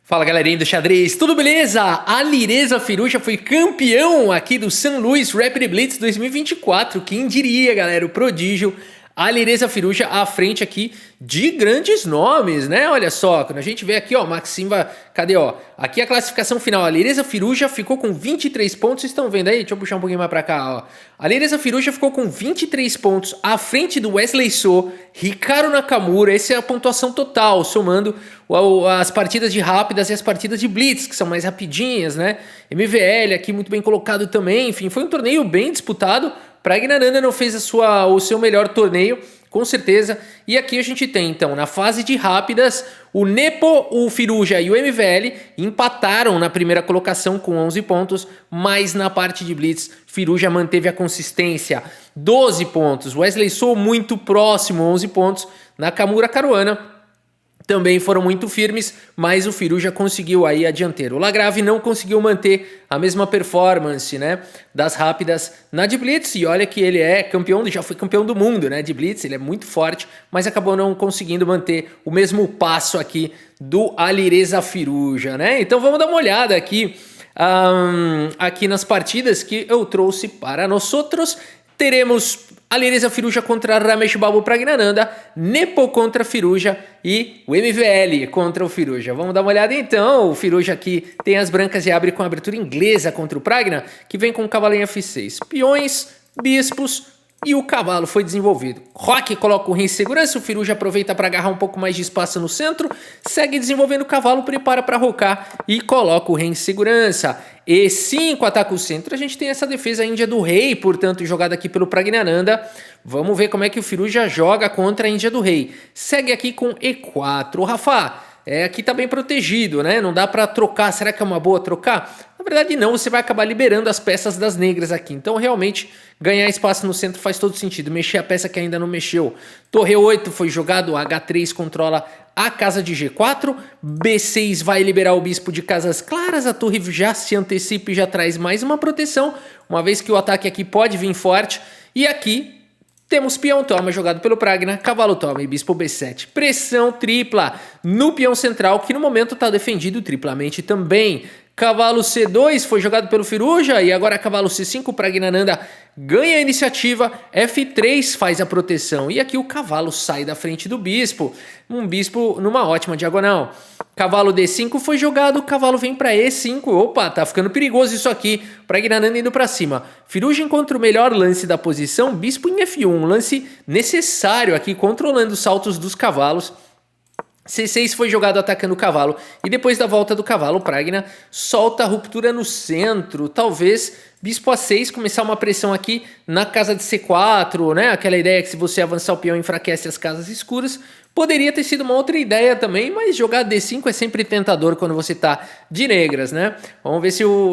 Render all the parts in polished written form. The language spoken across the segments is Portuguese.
Fala galerinha do xadrez, tudo beleza? A Lireza Firuza foi campeão aqui do St. Louis Rapid Blitz 2024, quem diria galera, o prodígio. A Lireza Firuza à frente aqui de grandes nomes, né? Olha só, quando a gente vê aqui, ó, Maximva, cadê, ó? Aqui a classificação final, a Lireza Firuza ficou com 23 pontos, vocês estão vendo aí? Deixa eu puxar um pouquinho mais pra cá, ó. A Lireza Firuza ficou com 23 pontos à frente do Wesley So, Hikaru Nakamura, essa é a pontuação total, somando as partidas de rápidas e as partidas de blitz, que são mais rapidinhas, né? MVL aqui muito bem colocado também, enfim, foi um torneio bem disputado. Pragnananda não fez o seu melhor torneio, com certeza. E aqui a gente tem, então, na fase de rápidas, o Nepo, o Firuza e o MVL empataram na primeira colocação com 11 pontos, mas na parte de blitz, Firuza manteve a consistência, 12 pontos. Wesley So muito próximo, 11 pontos. Nakamura, Caruana também foram muito firmes, mas o Firuza conseguiu aí a dianteira. O Lagrave não conseguiu manter a mesma performance, né, das rápidas na de Blitz, e olha que ele é campeão, já foi campeão do mundo, né, de Blitz, ele é muito forte, mas acabou não conseguindo manter o mesmo passo aqui do Alireza Firuza, né? Então vamos dar uma olhada aqui, aqui nas partidas que eu trouxe para nós outros. Teremos Alireza Firuza contra Ramesh Babu Pragnananda, Nepo contra Firuza e o MVL contra o Firuza. Vamos dar uma olhada então. O Firuza aqui tem as brancas e abre com a abertura inglesa contra o Pragna, que vem com o cavalo em F6. Peões, bispos e o cavalo foi desenvolvido. Roque coloca o rei em segurança, o Firuza aproveita para agarrar um pouco mais de espaço no centro, segue desenvolvendo o cavalo, prepara para rocar e coloca o rei em segurança. E5 ataca o centro, a gente tem essa defesa índia do rei, portanto jogada aqui pelo Pragnananda. Vamos ver como é que o Firuza joga contra a índia do rei. Segue aqui com E4. O Rafa, aqui tá bem protegido, né? Não dá para trocar, será que é uma boa trocar? Na verdade não, você vai acabar liberando as peças das negras aqui. Então realmente ganhar espaço no centro faz todo sentido. Mexer a peça que ainda não mexeu. Torre 8 foi jogado, H3 controla a casa de G4. B6 vai liberar o bispo de casas claras. A torre já se antecipa e já traz mais uma proteção, uma vez que o ataque aqui pode vir forte. E aqui temos peão toma jogado pelo Pragna, cavalo toma e bispo B7. Pressão tripla no peão central, que no momento está defendido triplamente também. Cavalo C2 foi jogado pelo Firuza e agora cavalo C5, Pragnananda ganha a iniciativa, F3 faz a proteção e aqui o cavalo sai da frente do bispo, um bispo numa ótima diagonal. Cavalo D5 foi jogado, o cavalo vem para E5, opa, tá ficando perigoso isso aqui, Pragnananda indo para cima. Firuza encontra o melhor lance da posição, bispo em F1, um lance necessário aqui, controlando os saltos dos cavalos. C6 foi jogado atacando o cavalo e depois da volta do cavalo, o Pragna solta a ruptura no centro. Talvez bispo A6 começar uma pressão aqui na casa de C4, né? Aquela ideia que se você avançar o peão enfraquece as casas escuras. Poderia ter sido uma outra ideia também, mas jogar D5 é sempre tentador quando você tá de negras, né? Vamos ver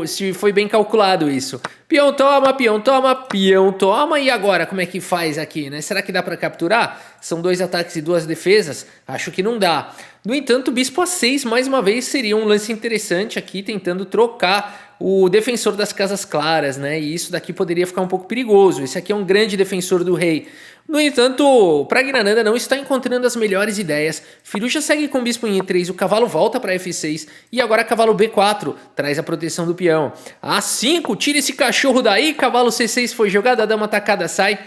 se foi bem calculado isso. Peão toma, peão toma, peão toma. E agora, como é que faz aqui, né? Será que dá para capturar? São 2 ataques e 2 defesas? Acho que não dá. No entanto, bispo A6, mais uma vez, seria um lance interessante aqui, tentando trocar o defensor das casas claras, né? E isso daqui poderia ficar um pouco perigoso. Esse aqui é um grande defensor do rei. No entanto, Pragnananda não está encontrando as melhores ideias. Firuza segue com o bispo em E3, o cavalo volta para F6 e agora cavalo B4 traz a proteção do peão. A5, tira esse cachorro daí, cavalo C6 foi jogado, a dama atacada sai,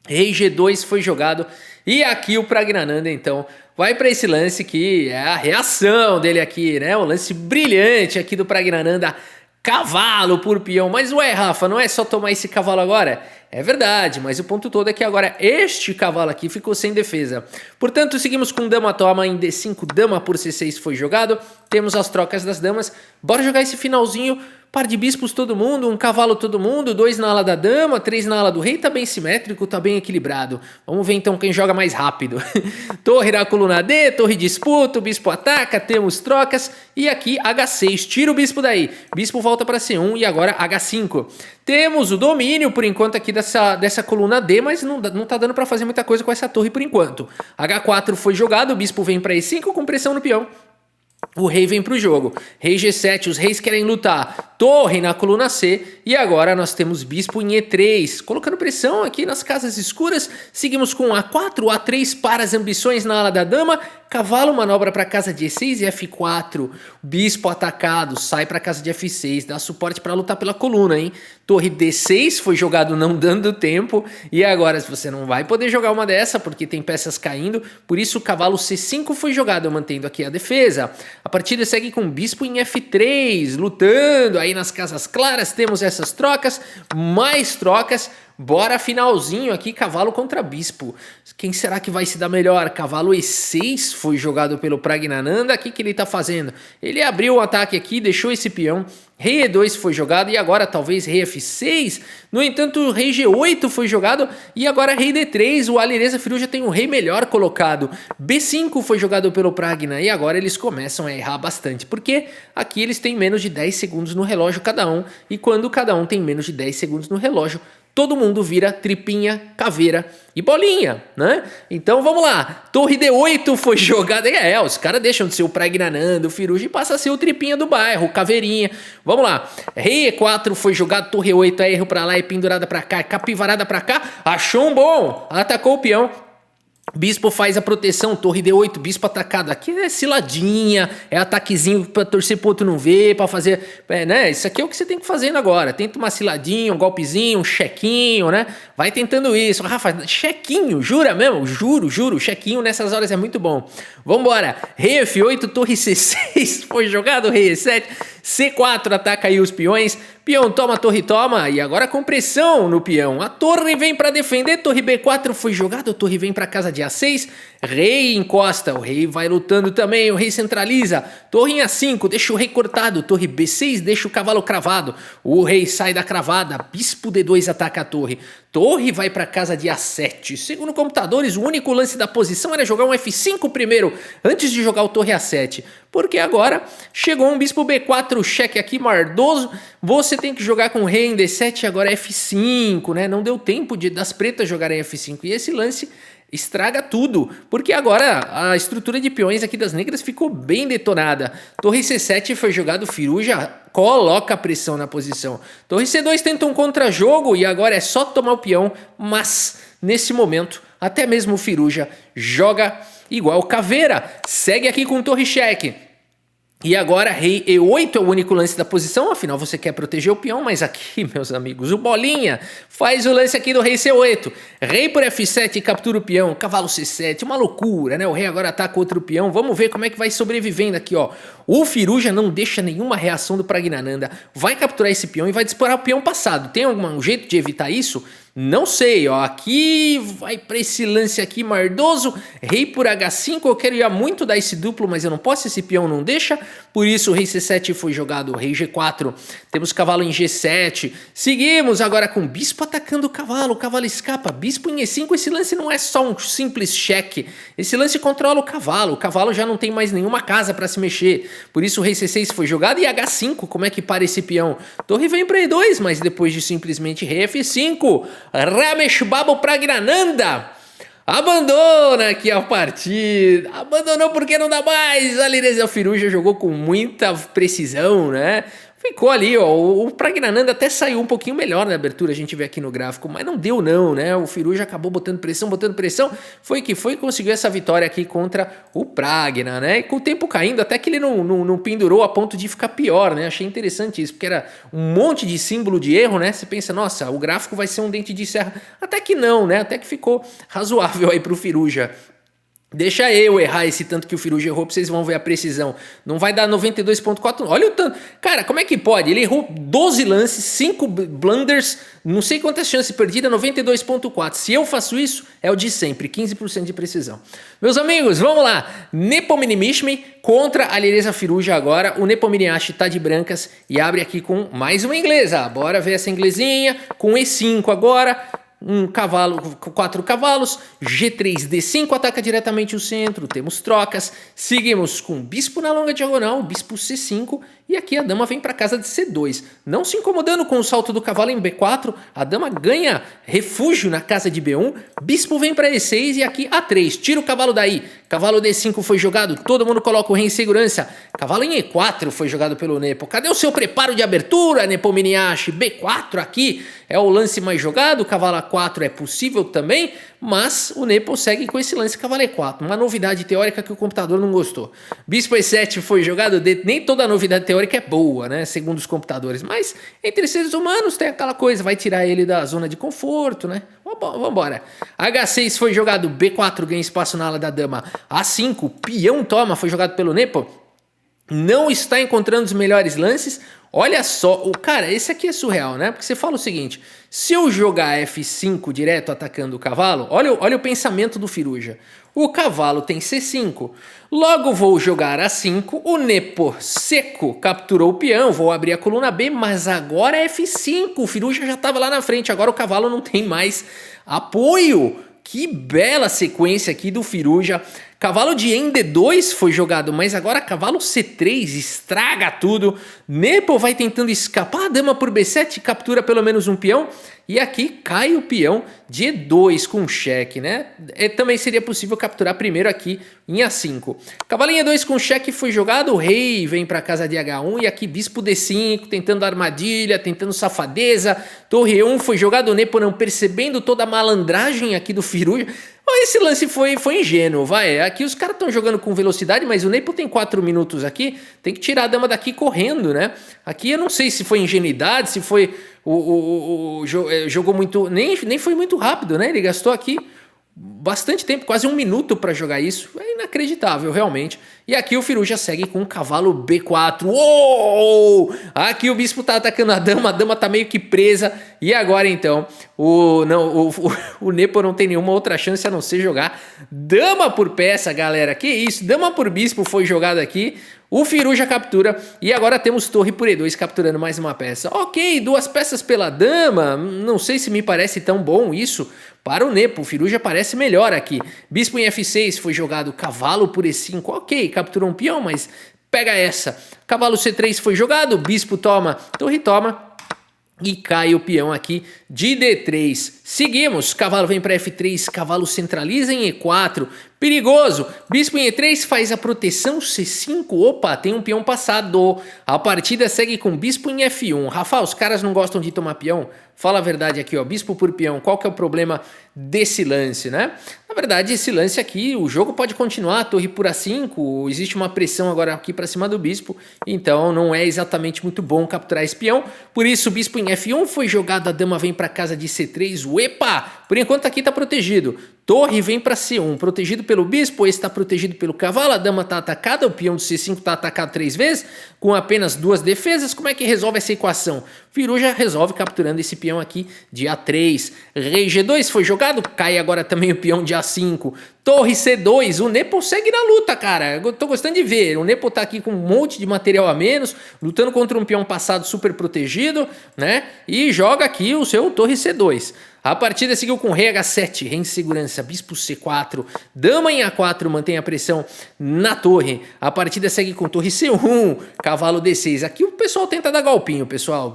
rei G2 foi jogado e aqui o Pragnananda então vai para esse lance que é a reação dele aqui, né? O lance brilhante aqui do Pragnananda. Cavalo por peão, mas ué, Rafa, não é só tomar esse cavalo agora? É verdade, mas o ponto todo é que agora este cavalo aqui ficou sem defesa. Portanto, seguimos com dama toma em D5, dama por C6 foi jogado. Temos as trocas das damas. Bora jogar esse finalzinho. Par de bispos todo mundo, um cavalo todo mundo, 2 na ala da dama, 3 na ala do rei, tá bem simétrico, tá bem equilibrado. Vamos ver então quem joga mais rápido. Torre da coluna D, torre disputa, o bispo ataca, temos trocas e aqui H6, tira o bispo daí. Bispo volta para C1 e agora H5. Temos o domínio por enquanto aqui dessa coluna D, mas não tá dando para fazer muita coisa com essa torre por enquanto. H4 foi jogado, o bispo vem para E5 com pressão no peão. O rei vem pro jogo. Rei G7, os reis querem lutar. torre na coluna C e agora nós temos bispo em E3, colocando pressão aqui nas casas escuras. Seguimos com A4, A3 para as ambições na ala da dama, cavalo manobra para a casa de E6 e F4, bispo atacado, sai para a casa de F6, dá suporte para lutar pela coluna, hein? Torre D6 foi jogado não dando tempo e agora você não vai poder jogar uma dessa porque tem peças caindo, por isso o cavalo C5 foi jogado, mantendo aqui a defesa. A partida segue com bispo em F3, lutando aí nas casas claras, temos essas trocas, mais trocas. Bora finalzinho aqui, cavalo contra bispo. Quem será que vai se dar melhor? Cavalo E6 foi jogado pelo Praggnanandhaa. O que ele tá fazendo? Ele abriu o ataque aqui, deixou esse peão. Rei E2 foi jogado e agora talvez rei F6. No entanto, rei G8 foi jogado e agora rei D3. O Alireza Firuza tem um rei melhor colocado. B5 foi jogado pelo Pragna e agora eles começam a errar bastante. Porque aqui eles têm menos de 10 segundos no relógio cada um. E quando cada um tem menos de 10 segundos no relógio, todo mundo vira tripinha, caveira e bolinha, né? Então vamos lá. Torre D8 foi jogada. Os caras deixam de ser o Praggnanandhaa, o Firuza, e passa a ser o tripinha do bairro, o caveirinha. Vamos lá. Rei E4 foi jogado, torre 8, erro pra lá e pendurada pra cá, capivarada pra cá. Achou um bom. Atacou o peão. Bispo faz a proteção, torre D8, bispo atacado. Aqui é ciladinha, é ataquezinho pra torcer pro outro não ver, pra fazer... né? Isso aqui é o que você tem que fazer agora. Tenta uma ciladinha, um golpezinho, um chequinho, né? Vai tentando isso. Rafa, chequinho, jura mesmo? Juro, chequinho nessas horas é muito bom. Vambora. Rei F8, torre C6 foi jogado, rei E7, C4 ataca aí os peões. Peão toma, torre toma, e agora com pressão no peão. A torre vem para defender, torre B4 foi jogado, a torre vem para casa de A6. Rei encosta, o rei vai lutando também, o rei centraliza. Torre em A5, deixa o rei cortado, torre B6 deixa o cavalo cravado. O rei sai da cravada, bispo D2 ataca a torre. Torre vai para casa de A7. Segundo computadores, o único lance da posição era jogar um F5 primeiro, antes de jogar o torre A7. Porque agora chegou um bispo B4, cheque aqui mardoso. Você tem que jogar com o rei em D7 e agora F5, né? Não deu tempo das pretas jogarem F5. E esse lance estraga tudo, porque agora a estrutura de peões aqui das negras ficou bem detonada. Torre C7 foi jogado, Firuza coloca a pressão na posição. Torre C2 tenta um contra-jogo e agora é só tomar o peão, mas nesse momento até mesmo o Firuza joga igual caveira. Segue aqui com torre cheque. E agora rei E8 é o único lance da posição, afinal você quer proteger o peão, mas aqui, meus amigos, o Bolinha faz o lance aqui do rei C8. Rei por F7 captura o peão, cavalo C7, uma loucura, né? O rei agora ataca outro peão, vamos ver como é que vai sobrevivendo aqui, ó. O Firuza não deixa nenhuma reação do Praggnanandhaa, vai capturar esse peão e vai disparar o peão passado. Tem algum jeito de evitar isso? Não sei, ó, aqui vai para esse lance aqui mardoso, rei por H5, eu quero ir muito dar esse duplo, mas eu não posso, esse peão não deixa, por isso o rei C7 foi jogado, rei G4, temos cavalo em G7, seguimos agora com bispo atacando o cavalo escapa, bispo em E5, esse lance não é só um simples cheque, esse lance controla o cavalo já não tem mais nenhuma casa para se mexer, por isso o rei C6 foi jogado e H5, como é que para esse peão? Torre vem para E2, mas depois de simplesmente rei F5, Ramesh Babu Praggnanandhaa abandona aqui a partida, abandonou porque não dá mais. Alireza Firuza jogou com muita precisão, né? Ficou ali, ó, o Praggnanandhaa até saiu um pouquinho melhor na abertura, a gente vê aqui no gráfico, mas não deu não, né? O Firuza acabou botando pressão, foi que foi e conseguiu essa vitória aqui contra o Pragna, né? E com o tempo caindo, até que ele não pendurou a ponto de ficar pior, né? Achei interessante isso, porque era um monte de símbolo de erro, né? Você pensa, nossa, o gráfico vai ser um dente de serra. Até que não, né? Até que ficou razoável aí pro Firuza. Deixa eu errar esse tanto que o Firuza errou pra vocês vão ver a precisão. Não vai dar 92.4. Olha o tanto. Cara, como é que pode? Ele errou 12 lances, 5 blunders, não sei quantas chances perdidas, 92.4. Se eu faço isso, é o de sempre, 15% de precisão. Meus amigos, vamos lá. Nepomucemi contra Alireza Firuza agora. O Nepomniachtchi tá de brancas e abre aqui com mais uma inglesa. Bora ver essa inglesinha. Com E5 agora. Um cavalo, 4 cavalos, G3, D5 ataca diretamente o centro, temos trocas, seguimos com bispo na longa diagonal, bispo C5 e aqui a dama vem para casa de C2. Não se incomodando com o salto do cavalo em B4, a dama ganha refúgio na casa de B1, bispo vem para E6 e aqui A3, tira o cavalo daí, Cavalo D5 foi jogado, todo mundo coloca o rei em segurança. Cavalo em E4 foi jogado pelo Nepo. Cadê o seu preparo de abertura, Nepo Miniashi? B4 aqui é o lance mais jogado, cavalo A4 é possível também, mas o Nepo segue com esse lance cavalo E4, uma novidade teórica que o computador não gostou. Bispo E7 foi jogado, nem toda novidade teórica é boa, né, segundo os computadores, mas entre seres humanos tem aquela coisa, vai tirar ele da zona de conforto, né? Vambora. H6 foi jogado, B4 ganha espaço na ala da dama, A5, peão toma, foi jogado pelo Nepo. Não está encontrando os melhores lances. Olha só, cara, esse aqui é surreal, né? Porque você fala o seguinte, se eu jogar F5 direto atacando o cavalo, olha o pensamento do Firuja. O cavalo tem C5, logo vou jogar A5, o Nepo seco capturou o peão, vou abrir a coluna B, mas agora é F5, o Firuja já estava lá na frente, agora o cavalo não tem mais apoio. Que bela sequência aqui do Firuja. Cavalo de D2 foi jogado, mas agora cavalo C3 estraga tudo. Nepo vai tentando escapar, dama por B7 captura pelo menos um peão. E aqui cai o peão de E2 com cheque, né? Também seria possível capturar primeiro aqui em A5. Cavalo em E2 com cheque foi jogado, o rei vem para casa de H1 e aqui bispo D5, tentando armadilha, tentando safadeza. Torre E1 foi jogado, o Nepo não percebendo toda a malandragem aqui do Firuja. Esse lance foi ingênuo, vai. Aqui os caras estão jogando com velocidade, mas o Nepo tem 4 minutos aqui, tem que tirar a dama daqui correndo, né? Aqui eu não sei se foi ingenuidade, se foi jogou muito, nem foi muito rápido, né? Ele gastou aqui bastante tempo, quase 1 minuto para jogar isso. É inacreditável, realmente. E aqui o Firuja segue com o cavalo B4. Uou! Aqui o bispo tá atacando a dama tá meio que presa. E agora então, o Nepo não tem nenhuma outra chance a não ser jogar dama por peça, galera. Que isso? Dama por bispo foi jogado aqui. O Firuja captura e agora temos torre por E2 capturando mais uma peça. Ok, 2 peças pela dama, não sei se me parece tão bom isso para o Nepo. O Firuja parece melhor aqui. Bispo em F6 foi jogado, cavalo por E5, ok, capturou um peão, mas pega essa. Cavalo C3 foi jogado, bispo toma, torre toma. E cai o peão aqui de D3. Seguimos, cavalo vem para F3, cavalo centraliza em E4. Perigoso, bispo em E3 faz a proteção C5. Opa, tem um peão passado. A partida segue com bispo em F1. Rafa, os caras não gostam de tomar peão? Fala a verdade aqui, ó, bispo por peão. Qual que é o problema desse lance, né? Na verdade, esse lance aqui, o jogo pode continuar, torre por A5, existe uma pressão agora aqui para cima do bispo, então não é exatamente muito bom capturar esse peão. Por isso, o bispo em F1 foi jogado, a dama vem para casa de C3, uepa! Por enquanto aqui está protegido. Torre vem para C1, protegido pelo bispo, esse está protegido pelo cavalo, a dama está atacada, o peão de C5 está atacado 3 vezes, com apenas 2 defesas. Como é que resolve essa equação? Firuja resolve capturando esse peão aqui de A3. Rei G2 foi jogado, cai agora também o peão de A5. Torre C2, o Nepo segue na luta, cara. Eu tô gostando de ver. O Nepo tá aqui com um monte de material a menos, lutando contra um peão passado super protegido, né? E joga aqui o seu torre C2. A partida seguiu com rei H7, rei em segurança, bispo C4, dama em A4, mantém a pressão na torre. A partida segue com torre C1, cavalo D6. Aqui o pessoal tenta dar golpinho, pessoal.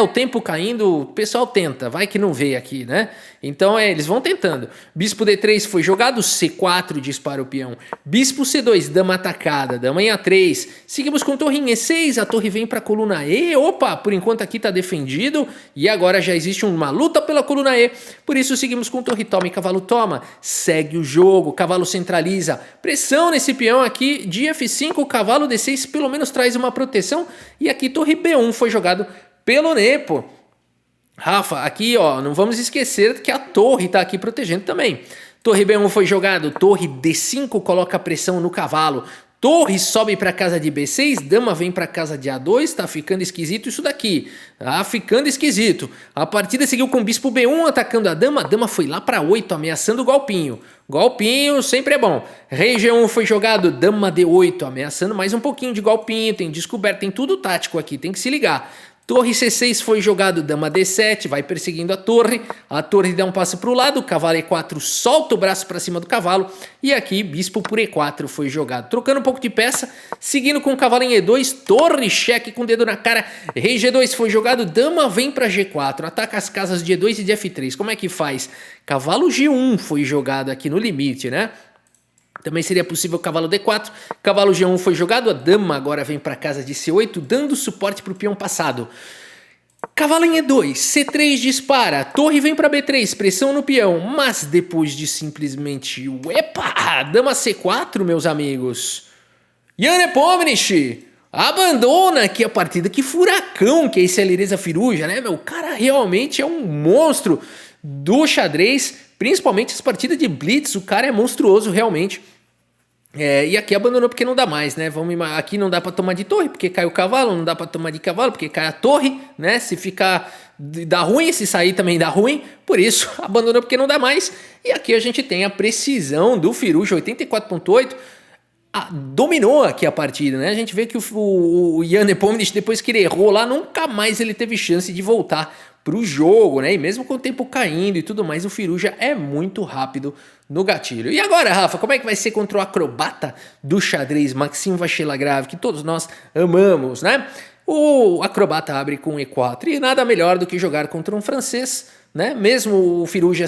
O tempo caindo, o pessoal tenta, vai que não vê aqui, né? Então eles vão tentando. Bispo D3 foi jogado, C4 dispara o peão. Bispo C2, dama atacada, dama em A3. Seguimos com torre em E6, a torre vem para a coluna E. Opa, por enquanto aqui tá defendido e agora já existe uma luta pela coluna E. Por isso seguimos com torre toma e cavalo toma. Segue o jogo, cavalo centraliza. Pressão nesse peão aqui de F5, o cavalo D6 pelo menos traz uma proteção. E aqui torre B1 foi jogado pelo Nepo. Rafa, aqui ó, não vamos esquecer que a torre tá aqui protegendo também. Torre B1 foi jogado, torre D5 coloca pressão no cavalo. Torre sobe para casa de B6, dama vem para casa de A2, tá ficando esquisito isso daqui. Tá ficando esquisito. A partida seguiu com bispo B1 atacando a dama foi lá para 8, ameaçando o golpinho. Golpinho sempre é bom. Rei G1 foi jogado, dama D8, ameaçando mais um pouquinho de golpinho, tem descoberto, tem tudo tático aqui, tem que se ligar. Torre C6 foi jogado, dama D7, vai perseguindo a torre dá um passo para o lado, cavalo E4 solta o braço para cima do cavalo, e aqui bispo por E4 foi jogado. Trocando um pouco de peça, seguindo com o cavalo em E2, torre cheque com o dedo na cara, rei G2 foi jogado, dama vem para G4, ataca as casas de E2 e de F3, como é que faz? Cavalo G1 foi jogado aqui no limite, né? Também seria possível cavalo D4, cavalo G1 foi jogado, a dama agora vem para casa de C8, dando suporte para o peão passado. Cavalo em E2, C3 dispara, torre vem para B3, pressão no peão, mas depois de simplesmente... Epa! Dama C4, meus amigos. Jan Nepomniachtchi abandona aqui a partida. Que furacão que é esse Alireza Firuja, né, meu? O cara realmente é um monstro do xadrez, principalmente as partidas de blitz, o cara é monstruoso realmente. E aqui abandonou porque não dá mais, né? Aqui não dá para tomar de torre porque cai o cavalo, não dá para tomar de cavalo porque cai a torre, né? Se ficar dá ruim, se sair também dá ruim, por isso abandonou porque não dá mais. E aqui a gente tem a precisão do Firuja, 84.8. Dominou aqui a partida, né? A gente vê que o Jan Nepomniachtchi, depois que ele errou lá, nunca mais ele teve chance de voltar pro jogo, né? E mesmo com o tempo caindo e tudo mais, o Firuja é muito rápido no gatilho. E agora, Rafa, como é que vai ser contra o acrobata do xadrez, Maxime Vachier-Lagrave, que todos nós amamos, né? O acrobata abre com E4 e nada melhor do que jogar contra um francês, né? Mesmo o Firuja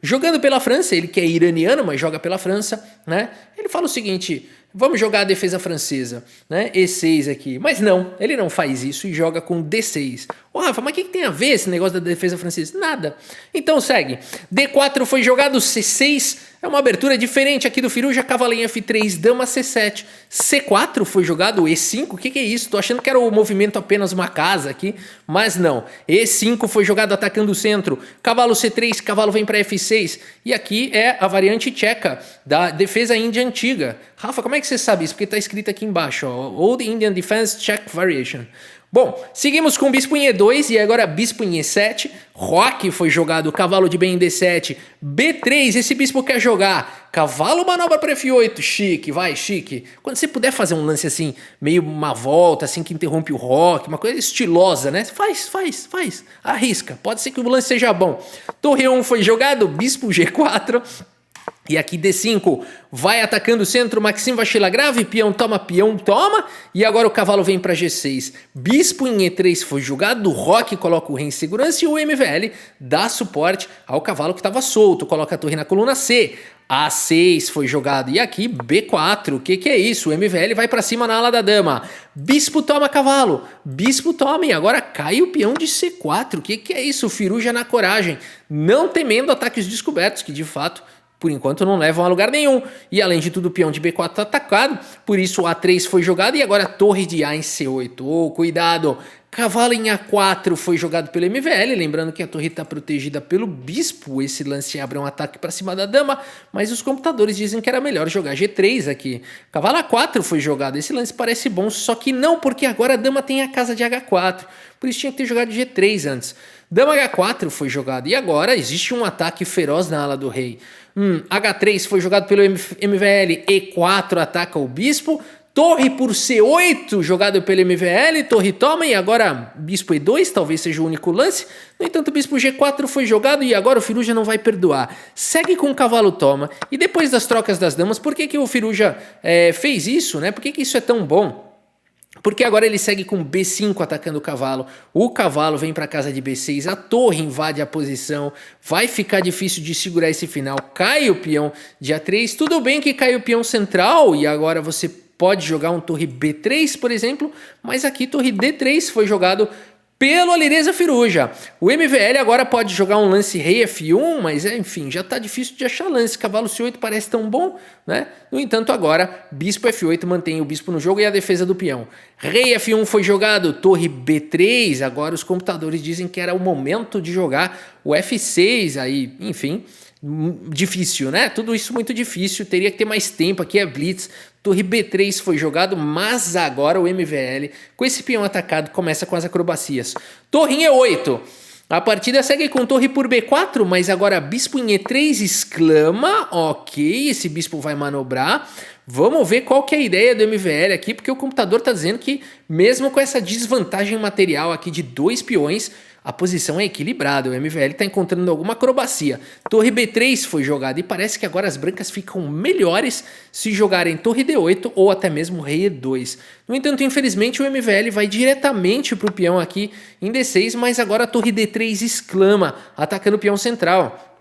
jogando pela França, ele que é iraniano, mas joga pela França, né? Ele fala o seguinte: vamos jogar a defesa francesa, né? E6 aqui. Mas não, ele não faz isso e joga com D6. Ô Rafa, mas o que tem a ver esse negócio da defesa francesa? Nada. Então segue. D4 foi jogado, C6 é uma abertura diferente aqui do Firuja, cavalinho F3, dama C7. C4 foi jogado, E5, o que é isso? Tô achando que era o movimento apenas uma casa aqui, mas não. E5 foi jogado atacando o centro, cavalo C3, cavalo vem para F6. E aqui é a variante tcheca da defesa índia antiga. Rafa, como é que você sabe isso? Porque tá escrito aqui embaixo, ó, Old Indian Defense Czech Variation. Bom, seguimos com bispo em E2 e agora bispo em E7. Roque foi jogado, cavalo de bem em D7. B3, esse bispo quer jogar. Cavalo manobra para F8, chique, vai, chique. Quando você puder fazer um lance assim, meio uma volta, assim, que interrompe o roque, uma coisa estilosa, né? Faz, arrisca. Pode ser que o lance seja bom. Torre 1 foi jogado, bispo G4. E aqui D5 vai atacando o centro, Maxime Vachier-Lagrave, peão toma, e agora o cavalo vem para G6. Bispo em E3 foi jogado, Roque coloca o rei em segurança e o MVL dá suporte ao cavalo que estava solto, coloca a torre na coluna C. A6 foi jogado e aqui B4, o que é isso? O MVL vai para cima na ala da dama. Bispo toma cavalo, bispo toma e agora cai o peão de C4, o que é isso? O Firuja na coragem, não temendo ataques descobertos, que de fato... por enquanto não levam a lugar nenhum. E além de tudo, o peão de B4 está atacado. Por isso o A3 foi jogado e agora a torre de A em C8. Oh, cuidado! Cavalo em A4 foi jogado pelo MVL. Lembrando que a torre está protegida pelo bispo. Esse lance abre um ataque para cima da dama. Mas os computadores dizem que era melhor jogar G3 aqui. Cavalo A4 foi jogado. Esse lance parece bom, só que não, porque agora a dama tem a casa de H4. Por isso tinha que ter jogado G3 antes. Dama H4 foi jogado. E agora existe um ataque feroz na ala do rei. H3 foi jogado pelo MVL, E4 ataca o bispo, torre por C8 jogado pelo MVL, torre toma e agora bispo E2, talvez seja o único lance. No entanto, bispo G4 foi jogado e agora o Firuja não vai perdoar. Segue com o cavalo toma e depois das trocas das damas, por que o Firuja fez isso, né? Por que isso é tão bom? Porque agora ele segue com B5 atacando o cavalo vem para casa de B6, a torre invade a posição, vai ficar difícil de segurar esse final, cai o peão de A3, tudo bem que cai o peão central e agora você pode jogar um torre B3, por exemplo, mas aqui torre D3 foi jogado pelo Alireza Firuja. O MVL agora pode jogar um lance rei F1, mas enfim, já tá difícil de achar lance. Cavalo C8 parece tão bom, né? No entanto, agora, bispo F8 mantém o bispo no jogo e a defesa do peão. Rei F1 foi jogado, torre B3, agora os computadores dizem que era o momento de jogar o F6 aí, enfim... difícil, né? Tudo isso muito difícil, teria que ter mais tempo, aqui é blitz. Torre B3 foi jogado, mas agora o MVL, com esse peão atacado, começa com as acrobacias. Torre em E8, a partida segue com torre por B4, mas agora bispo em E3 exclama, ok, esse bispo vai manobrar. Vamos ver qual que é a ideia do MVL aqui, porque o computador está dizendo que mesmo com essa desvantagem material aqui de 2 peões, a posição é equilibrada, o MVL está encontrando alguma acrobacia. Torre B3 foi jogada e parece que agora as brancas ficam melhores se jogarem torre D8 ou até mesmo rei E2. No entanto, infelizmente, o MVL vai diretamente para o peão aqui em D6, mas agora a torre D3 exclama, atacando o peão central.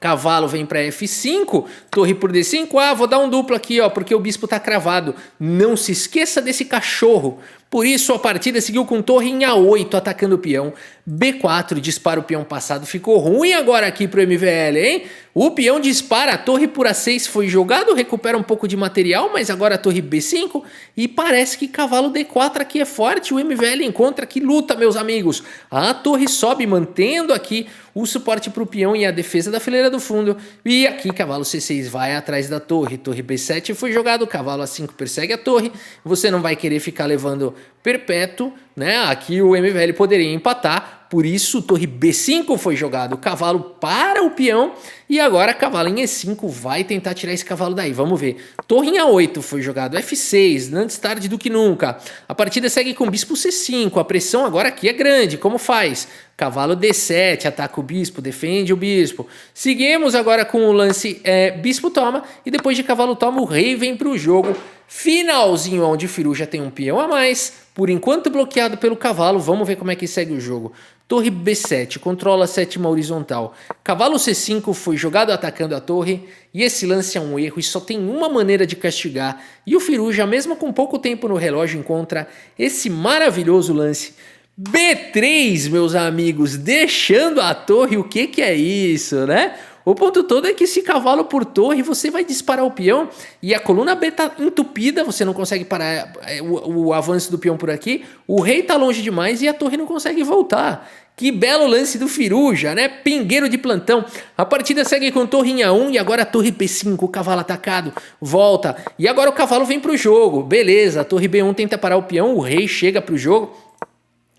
Cavalo vem para F5, torre por D5, ah, vou dar um duplo aqui, ó, porque o bispo tá cravado. Não se esqueça desse cachorro. Por isso a partida seguiu com torre em A8, atacando o peão. B4, dispara o peão passado, ficou ruim agora aqui pro MVL, hein? O peão dispara, a torre por A6 foi jogado, recupera um pouco de material, mas agora a torre B5 e parece que cavalo D4 aqui é forte, o MVL encontra que luta, meus amigos. A torre sobe, mantendo aqui o suporte para o peão e a defesa da fileira do fundo. E aqui cavalo C6 vai atrás da torre, torre B7 foi jogado, cavalo A5 persegue a torre. Você não vai querer ficar levando perpétuo, né? Aqui o MVL poderia empatar, por isso torre B5 foi jogado, cavalo para o peão e agora cavalo em E5 vai tentar tirar esse cavalo daí, vamos ver. Torre em A8 foi jogado, F6, antes tarde do que nunca. A partida segue com bispo C5, a pressão agora aqui é grande, como faz? Cavalo D7, ataca o bispo, defende o bispo. Seguimos agora com o lance bispo toma e depois de cavalo toma o rei vem para o jogo. Finalzinho onde o Firu já tem um peão a mais, por enquanto bloqueado pelo cavalo, vamos ver como é que segue o jogo. Torre B7, controla a sétima horizontal. Cavalo C5 foi jogado atacando a torre e esse lance é um erro e só tem uma maneira de castigar. E o Firu, já mesmo com pouco tempo no relógio, encontra esse maravilhoso lance. B3, meus amigos, deixando a torre, o que é isso, né? O ponto todo é que esse cavalo por torre, você vai disparar o peão e a coluna B tá entupida, você não consegue parar o avanço do peão por aqui, o rei tá longe demais e a torre não consegue voltar. Que belo lance do Firuja, né? Pingueiro de plantão. A partida segue com torre em A1 e agora a torre B5, o cavalo atacado, volta. E agora o cavalo vem pro jogo, beleza, a torre B1 tenta parar o peão, o rei chega pro jogo.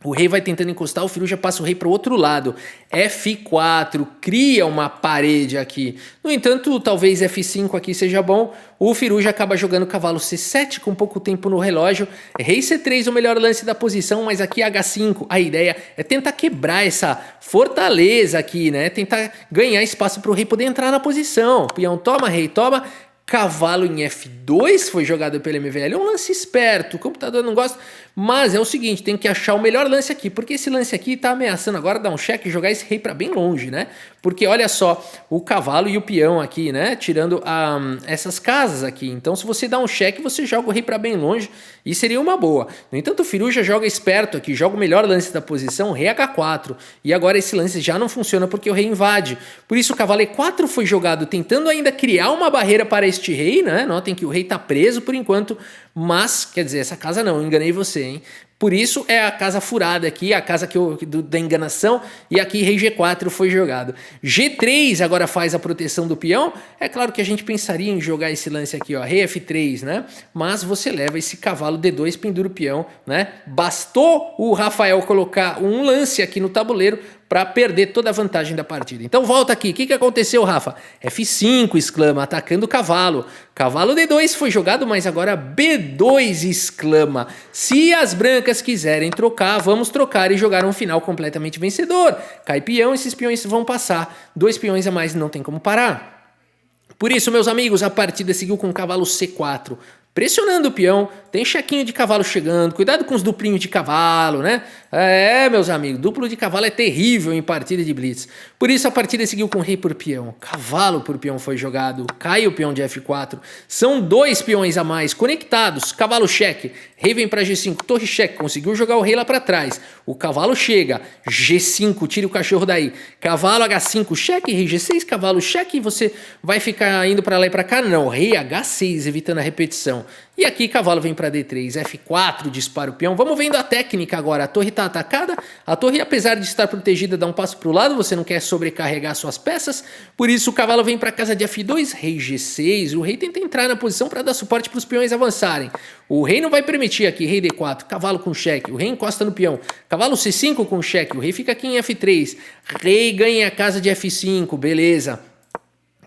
O rei vai tentando encostar, o Firu já passa o rei para o outro lado. F4, cria uma parede aqui. No entanto, talvez F5 aqui seja bom. O Firu já acaba jogando cavalo C7 com pouco tempo no relógio. Rei C3, o melhor lance da posição, mas aqui H5. A ideia é tentar quebrar essa fortaleza aqui, né? Tentar ganhar espaço para o rei poder entrar na posição. Peão toma, rei toma. Cavalo em F2 foi jogado pelo MVL, é um lance esperto, o computador não gosta, mas é o seguinte, tem que achar o melhor lance aqui, porque esse lance aqui tá ameaçando agora dar um cheque e jogar esse rei para bem longe, né? Porque olha só, o cavalo e o peão aqui, né? Tirando essas casas aqui, então se você dá um cheque, você joga o rei para bem longe e seria uma boa. No entanto, o Firu já joga esperto aqui, joga o melhor lance da posição, rei H4, e agora esse lance já não funciona porque o rei invade, por isso o cavalo E4 foi jogado tentando ainda criar uma barreira para este rei, né? Notem que o rei tá preso por enquanto, mas, quer dizer, essa casa não, enganei você, hein? Por isso é a casa furada aqui, a casa da enganação, e aqui rei G4 foi jogado. G3 agora faz a proteção do peão, é claro que a gente pensaria em jogar esse lance aqui, ó, rei F3, né? Mas você leva esse cavalo D2, pendura o peão, né? Bastou o Rafael colocar um lance aqui no tabuleiro para perder toda a vantagem da partida. Então volta aqui, o que aconteceu, Rafa? F5 exclama, atacando o cavalo. Cavalo D2 foi jogado, mas agora B2 exclama. Se as brancas quiserem trocar, vamos trocar e jogar um final completamente vencedor. Cai peão, esses peões vão passar. 2 peões a mais não tem como parar. Por isso, meus amigos, a partida seguiu com o cavalo C4. Pressionando o peão, tem chequinho de cavalo chegando, cuidado com os duplinhos de cavalo, né? Meus amigos, duplo de cavalo é terrível em partida de blitz. Por isso a partida seguiu com rei por peão, cavalo por peão foi jogado, cai o peão de F4. São 2 peões a mais conectados, cavalo cheque, rei vem para G5, torre cheque, conseguiu jogar o rei lá para trás. O cavalo chega, G5, tira o cachorro daí. Cavalo H5, cheque, rei G6, cavalo cheque, você vai ficar indo para lá e para cá? Não, rei H6, evitando a repetição. E aqui cavalo vem para D3, F4, dispara o peão. Vamos vendo a técnica agora. A torre está atacada. A torre, apesar de estar protegida, dá um passo para o lado. Você não quer sobrecarregar suas peças. Por isso o cavalo vem para casa de F2, rei G6. O rei tenta entrar na posição para dar suporte para os peões avançarem. O rei não vai permitir aqui, rei D4, cavalo com cheque. O rei encosta no peão. Cavalo C5 com cheque. O rei fica aqui em F3. Rei ganha a casa de F5, beleza.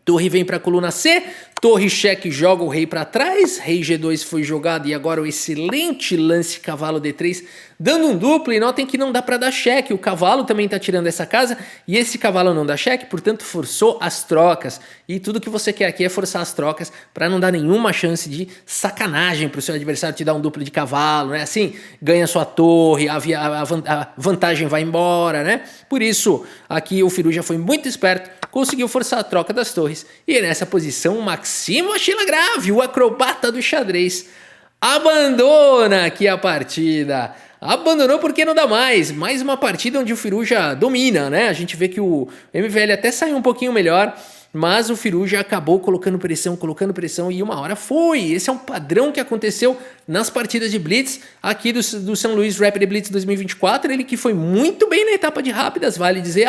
Torre vem para a coluna C, torre cheque joga o rei para trás, rei G2 foi jogado e agora o excelente lance cavalo D3, dando um duplo e notem que não dá para dar cheque, o cavalo também está tirando essa casa e esse cavalo não dá cheque, portanto forçou as trocas e tudo que você quer aqui é forçar as trocas para não dar nenhuma chance de sacanagem para o seu adversário te dar um duplo de cavalo, né? Assim, ganha sua torre, a vantagem vai embora, né? Por isso aqui o Firu já foi muito esperto, conseguiu forçar a troca das torres. E nessa posição, Maximo Achilagrave, o acrobata do xadrez, abandona aqui a partida. Abandonou porque não dá mais. Mais uma partida onde o Firuja domina, né? A gente vê que o MVL até saiu um pouquinho melhor, mas o Firuja acabou colocando pressão e uma hora foi. Esse é um padrão que aconteceu nas partidas de Blitz aqui do São Luís Rapid Blitz 2024. Ele que foi muito bem na etapa de rápidas, vale dizer,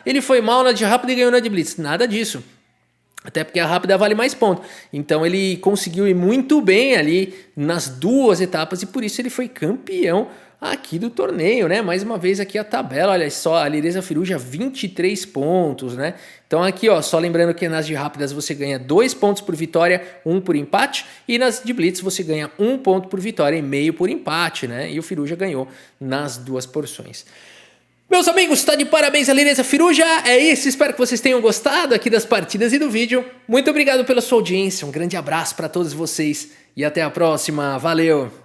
ele foi mal na de rápida e ganhou na de Blitz. Nada disso. Até porque a rápida vale mais ponto. Então ele conseguiu ir muito bem ali nas duas etapas e por isso ele foi campeão aqui do torneio, né? Mais uma vez aqui a tabela, olha só, a Lireza Firuja 23 pontos, né? Então aqui, ó, só lembrando que nas de rápidas você ganha 2 pontos por vitória, 1 por empate, e nas de blitz você ganha 1 ponto por vitória e meio por empate, né? E o Firuja ganhou nas duas porções. Meus amigos, tá de parabéns a Lireza Firuja, é isso, espero que vocês tenham gostado aqui das partidas e do vídeo. Muito obrigado pela sua audiência, um grande abraço para todos vocês e até a próxima, valeu!